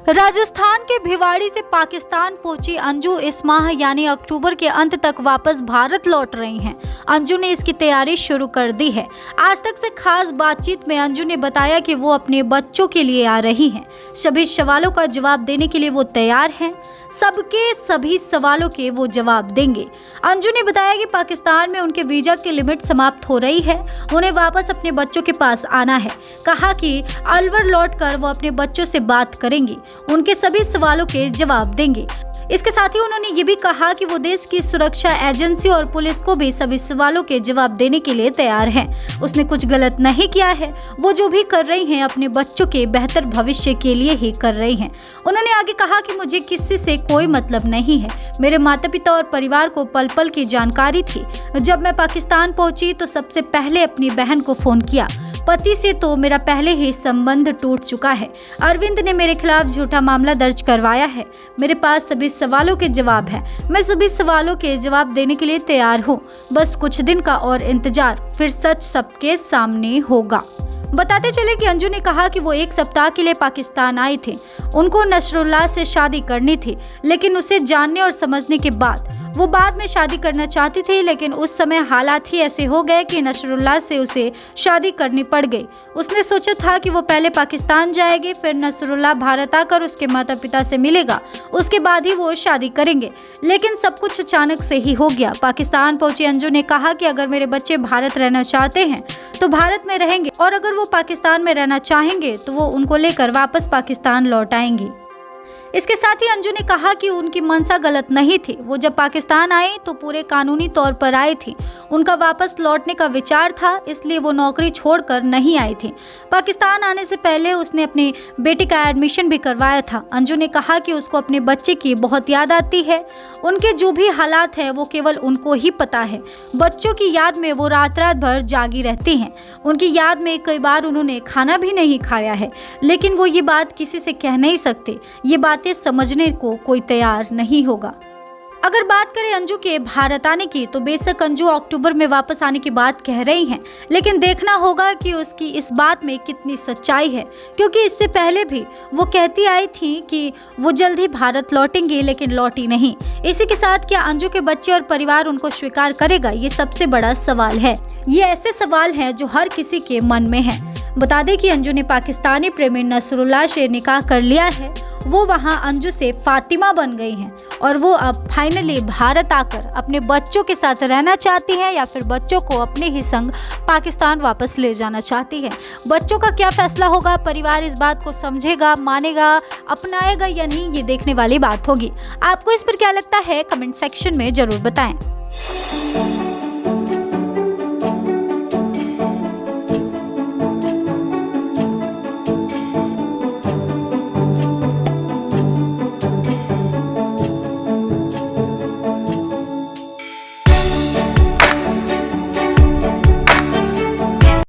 राजस्थान के भिवाड़ी से पाकिस्तान पहुंची अंजू इस माह यानी अक्टूबर के अंत तक वापस भारत लौट रही हैं। अंजू ने इसकी तैयारी शुरू कर दी है। आज तक से खास बातचीत में अंजू ने बताया कि वो अपने बच्चों के लिए आ रही हैं। सभी सवालों का जवाब देने के लिए वो तैयार हैं। सबके सभी सवालों के वो जवाब देंगे। अंजू ने बताया कि पाकिस्तान में उनके वीजा की लिमिट समाप्त हो रही है। उन्हें वापस अपने बच्चों के पास आना है। कहा कि अलवर लौटकर वो अपने बच्चों से बात करेंगी, उनके सभी सवालों के जवाब देंगे। इसके साथ ही उन्होंने ये भी कहा कि वो देश की सुरक्षा एजेंसी और पुलिस को भी सभी सवालों के जवाब देने के लिए तैयार हैं। उसने कुछ गलत नहीं किया है। वो जो भी कर रही हैं अपने बच्चों के बेहतर भविष्य के लिए ही कर रही हैं। उन्होंने आगे कहा कि मुझे किसी से कोई मतलब नहीं है। मेरे माता पिता और परिवार को पल पल की जानकारी थी। जब मैं पाकिस्तान पहुंची तो सबसे पहले अपनी बहन को फोन किया। पति से तो मेरा पहले ही संबंध टूट चुका है। अरविंद ने मेरे खिलाफ झूठा मामला दर्ज करवाया है। मेरे पास सभी सवालों के जवाब है। मैं सभी सवालों के जवाब देने के लिए तैयार हूँ। बस कुछ दिन का और इंतजार, फिर सच सबके सामने होगा। बताते चले कि अंजू ने कहा कि वो 1 सप्ताह के लिए पाकिस्तान आई थी। उनको नसरुल्लाह से शादी करनी थी, लेकिन उसे जानने और समझने के बाद वो बाद में शादी करना चाहती थी, लेकिन उस समय हालात ही ऐसे हो गए कि नसरुल्लाह से उसे शादी करनी पड़ गई। उसने सोचा था कि वो पहले पाकिस्तान जाएगी, फिर नसरुल्लाह भारत आकर उसके माता पिता से मिलेगा, उसके बाद ही वो शादी करेंगे। लेकिन सब कुछ अचानक से ही हो गया। पाकिस्तान पहुंची अंजू ने कहा कि अगर मेरे बच्चे भारत रहना चाहते हैं तो भारत में रहेंगे, और अगर वो पाकिस्तान में रहना चाहेंगे तो वो उनको लेकर वापस पाकिस्तान लौट आएंगी। इसके साथ ही अंजू ने कहा कि उनकी मंशा गलत नहीं थी। वो जब पाकिस्तान आई तो पूरे कानूनी तौर पर आई थी। उनका वापस लौटने का विचार था, इसलिए वो नौकरी छोड़कर नहीं आई थी। पाकिस्तान आने से पहले उसने अपनी बेटी का एडमिशन भी करवाया था। अंजू ने कहा कि उसको अपने बच्चे की बहुत याद आती है। उनके जो भी हालात हैं वो केवल उनको ही पता है। बच्चों की याद में वो रात रात भर जागी रहती हैं। उनकी याद में कई बार उन्होंने खाना भी नहीं खाया है, लेकिन वो ये बात किसी से कह नहीं सकते। ये बातें समझने को कोई तैयार नहीं होगा। अगर बात करें अंजू के भारत आने की, तो बेशक अंजू अक्टूबर में वापस आने की बात कह रही हैं, लेकिन देखना होगा कि उसकी इस बात में कितनी सच्चाई है, क्योंकि इससे पहले भी वो कहती आई थी कि वो जल्द ही भारत लौटेंगी, लेकिन लौटी नहीं। इसी के साथ क्या अंजू के बच्चे और परिवार उनको स्वीकार करेगा, ये सबसे बड़ा सवाल है। ये ऐसे सवाल हैं जो हर किसी के मन में है। बता दें कि अंजू ने पाकिस्तानी प्रेमी नसरुल्लाह से निकाह कर लिया है। वो वहां अंजू से फातिमा बन गई हैं और वो अब फाइनली भारत आकर अपने बच्चों के साथ रहना चाहती हैं, या फिर बच्चों को अपने ही संग पाकिस्तान वापस ले जाना चाहती हैं। बच्चों का क्या फैसला होगा, परिवार इस बात को समझेगा, मानेगा, अपनाएगा या नहीं, ये देखने वाली बात होगी। आपको इस पर क्या लगता है, कमेंट सेक्शन में जरूर बताएं।